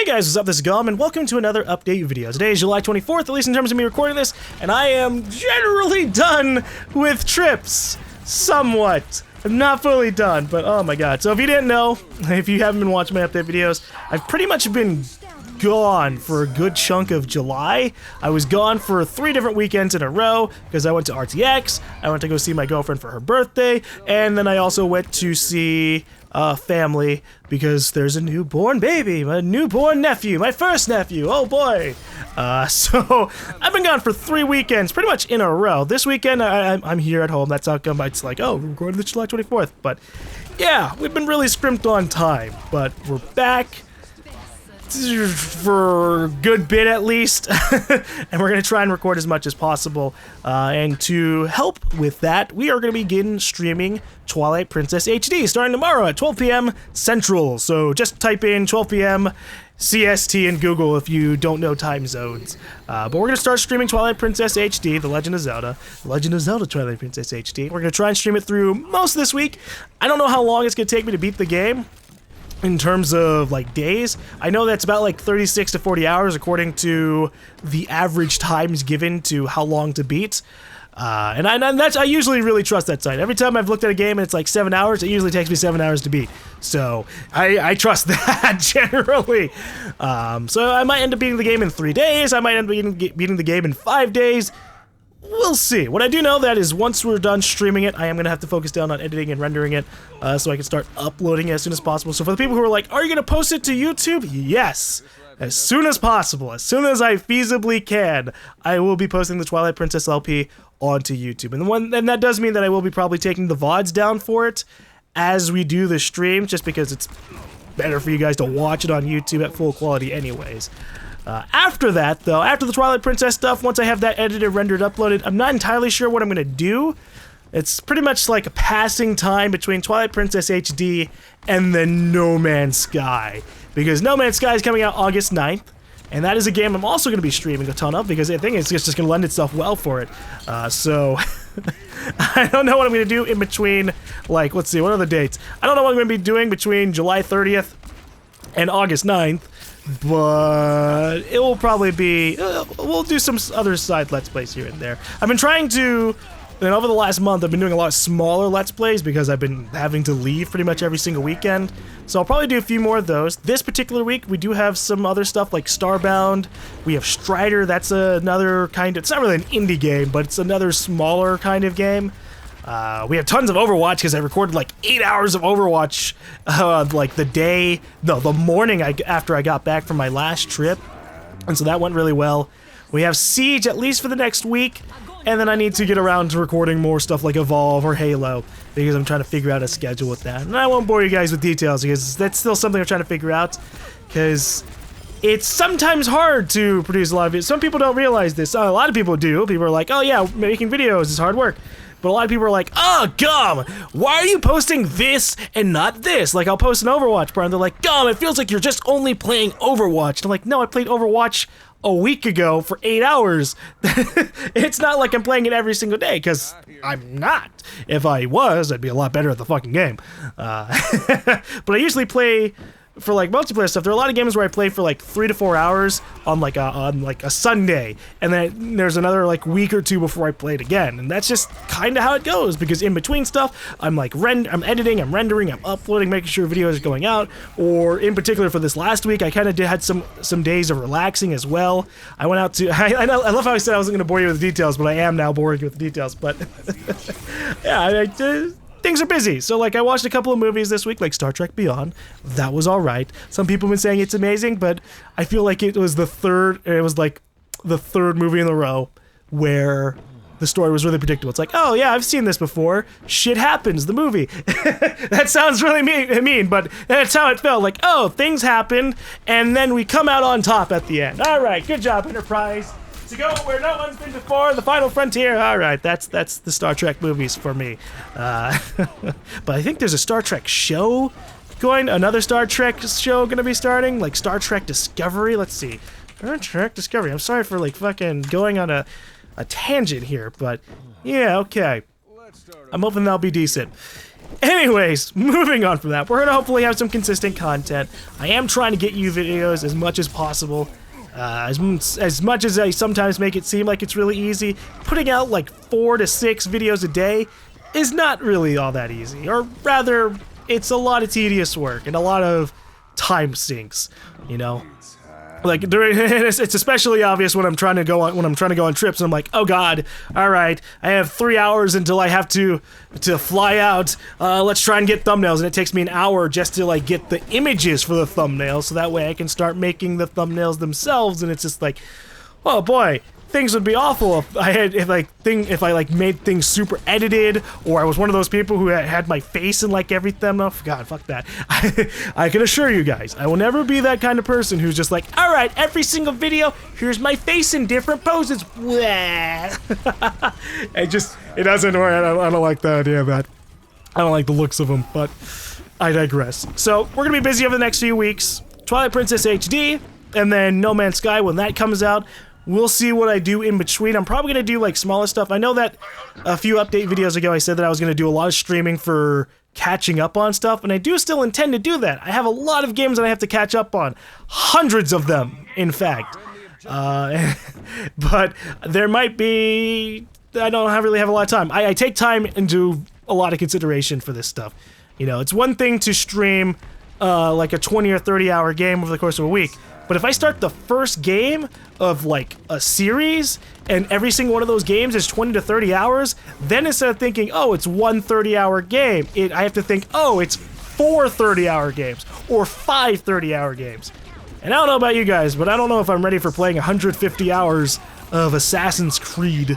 guys, what's up? This is GaLm, and welcome to another update video. Today is July 24th, at least in terms of me recording this, and I am generally done with trips. Somewhat. I'm not fully done, but oh my god. So if you didn't know, if you haven't been watching my update videos, I've pretty much been gone for a good chunk of July. I was gone for 3 different weekends in a row because I went to RTX, I went to go see my girlfriend for her birthday, and then I also went to see family because there's a newborn baby, my newborn nephew, my first nephew, oh boy. So I've been gone for 3 weekends pretty much in a row. This weekend I'm here at home. That's how come it's like, oh, we're going to the July 24th. But yeah, we've been really scrimped on time, but we're back for a good bit at least, and we're going to try and record as much as possible, and to help with that, we are going to begin streaming Twilight Princess HD starting tomorrow at 12 p.m. Central, so just type in 12 p.m. CST in Google if you don't know time zones, but we're going to start streaming Twilight Princess HD, The Legend of Zelda Twilight Princess HD. We're going to try and stream it through most of this week. I don't know how long it's going to take me to beat the game in terms of like days. I know that's about like 36 to 40 hours according to the average times given to how long to beat. And I usually really trust that site. Every time I've looked at a game and it's like 7 hours, it usually takes me 7 hours to beat. So I trust that generally. So I might end up beating the game in 3 days. I might end up beating the game in 5 days. We'll see. What I do know that is once we're done streaming it, I am going to have to focus down on editing and rendering it so I can start uploading it as soon as possible. So for the people who are like, are you going to post it to YouTube? Yes. As soon as possible. As soon as I feasibly can, I will be posting the Twilight Princess LP onto YouTube. And that does mean that I will be probably taking the VODs down for it as we do the stream, just because it's better for you guys to watch it on YouTube at full quality anyways. After that, though, after the Twilight Princess stuff, once I have that edited, rendered, uploaded, I'm not entirely sure what I'm going to do. It's pretty much like a passing time between Twilight Princess HD and then No Man's Sky. Because No Man's Sky is coming out August 9th, and that is a game I'm also going to be streaming a ton of, because I think it's just going to lend itself well for it. So, I don't know what I'm going to do in between, like, let's see, what are the dates? I don't know what I'm going to be doing between July 30th and August 9th. But it will probably be, we'll do some other side Let's Plays here and there. I've been trying to, and over the last month, I've been doing a lot of smaller Let's Plays because I've been having to leave pretty much every single weekend. So I'll probably do a few more of those. This particular week, we do have some other stuff like Starbound. We have Strider, that's another kind of, it's not really an indie game, but it's another smaller kind of game. We have tons of Overwatch because I recorded like 8 hours of Overwatch like the morning after I got back from my last trip, and so that went really well. We have Siege at least for the next week, and then I need to get around to recording more stuff like Evolve or Halo because I'm trying to figure out a schedule with that. And I won't bore you guys with details because that's still something I'm trying to figure out, because it's sometimes hard to produce a lot of videos. Some people don't realize this. A lot of people do. People are like, oh yeah, making videos is hard work. But a lot of people are like, oh, GaLm, why are you posting this and not this? Like, I'll post an Overwatch part, and they're like, GaLm, it feels like you're just only playing Overwatch. And I'm like, no, I played Overwatch a week ago for 8 hours. It's not like I'm playing it every single day, because I'm not. If I was, I'd be a lot better at the fucking game. But I usually play for like multiplayer stuff. There are a lot of games where I play for like 3 to 4 hours on like a Sunday, and then there's another like week or two before I play it again, and that's just kind of how it goes, because in between stuff I'm like I'm editing, I'm rendering, I'm uploading, making sure videos are going out. Or in particular for this last week, I kind of had some days of relaxing as well. I went out to I love how I said I wasn't going to bore you with the details, but I am now boring you with the details. But yeah, things are busy. So like I watched a couple of movies this week, like Star Trek Beyond. That was all right. Some people have been saying it's amazing, but I feel like it was the third movie in a row where the story was really predictable. It's like, oh yeah, I've seen this before. Shit happens, the movie. That sounds really mean, but that's how it felt. Like, oh, things happen, and then we come out on top at the end. All right, good job, Enterprise. To go where no one's been before, the final frontier. All right, that's the Star Trek movies for me. But I think there's a Star Trek show another Star Trek show gonna be starting, like Star Trek Discovery. Let's see, Star Trek Discovery. I'm sorry for like fucking going on a tangent here, but yeah, okay. I'm hoping that'll be decent. Anyways, moving on from that, we're gonna hopefully have some consistent content. I am trying to get you videos as much as possible. As much as I sometimes make it seem like it's really easy, putting out like 4 to 6 videos a day is not really all that easy. Or rather, it's a lot of tedious work and a lot of time sinks, you know? Like it's especially obvious when I'm trying to go on trips and I'm like, oh god, all right, I have 3 hours until I have to fly out. Let's try and get thumbnails, and it takes me an hour just to like get the images for the thumbnails, so that way I can start making the thumbnails themselves. And it's just like, oh boy, things would be awful if I made things super edited, or I was one of those people who had my face in like every thumbnail. God, fuck that. I can assure you guys, I will never be that kind of person who's just like, all right, every single video, here's my face in different poses. It doesn't work. I don't like the idea of that. I don't like the looks of them, but I digress. So we're gonna be busy over the next few weeks. Twilight Princess HD, and then No Man's Sky when that comes out. We'll see what I do in between. I'm probably going to do like smaller stuff. I know that a few update videos ago I said that I was going to do a lot of streaming for catching up on stuff, and I do still intend to do that. I have a lot of games that I have to catch up on. Hundreds of them, in fact. But there might be... I don't really have a lot of time. I take time into a lot of consideration for this stuff. You know, it's one thing to stream like a 20 or 30 hour game over the course of a week. But if I start the first game of like a series and every single one of those games is 20 to 30 hours, then instead of thinking, oh, it's one 30-hour game, I have to think, oh, it's 4 30-hour games or 5 30-hour games. And I don't know about you guys, but I don't know if I'm ready for playing 150 hours of Assassin's Creed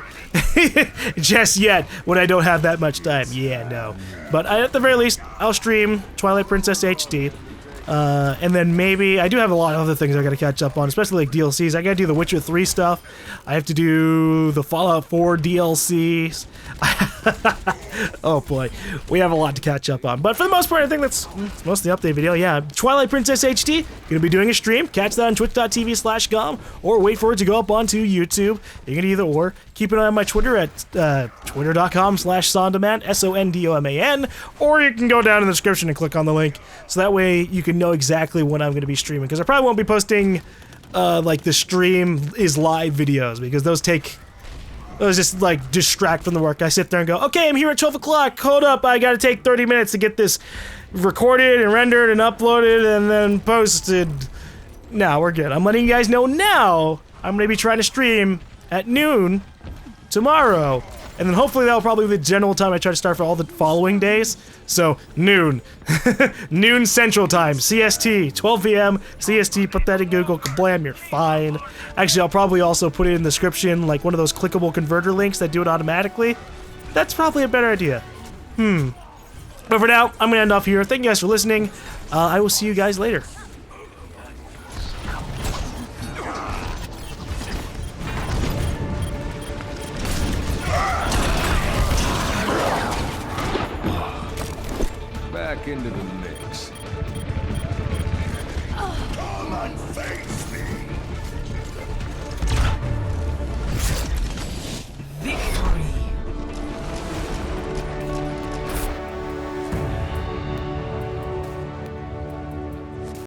just yet when I don't have that much time. Yeah, no. But at the very least, I'll stream Twilight Princess HD. And then maybe, I do have a lot of other things I gotta catch up on, especially like DLCs. I gotta do the Witcher 3 stuff. I have to do the Fallout 4 DLCs. Oh boy, we have a lot to catch up on. But for the most part, I think that's most of the update video. Yeah, Twilight Princess HD, gonna be doing a stream. Catch that on twitch.tv/GaLm, or wait for it to go up onto YouTube. You can either or. Keep an eye on my Twitter at twitter.com/Sondaman, SONDOMAN, or you can go down in the description and click on the link, so that way you can know exactly when I'm going to be streaming, because I probably won't be posting like the stream is live videos, because those just like distract from the work. I sit there and go, okay, I'm here at 12 o'clock, hold up, I gotta take 30 minutes to get this recorded and rendered and uploaded and then posted. No, we're good. I'm letting you guys know now I'm gonna be trying to stream at noon tomorrow, and then hopefully that'll probably be the general time I try to start for all the following days. So noon noon Central Time, CST, 12 p.m. CST. Put that in Google, kablam, you're fine. Actually, I'll probably also put it in the description, like one of those clickable converter links that do it automatically. That's probably a better idea. But for now, I'm gonna end off here. Thank you guys for listening. I will see you guys later. Back into the mix. Come and face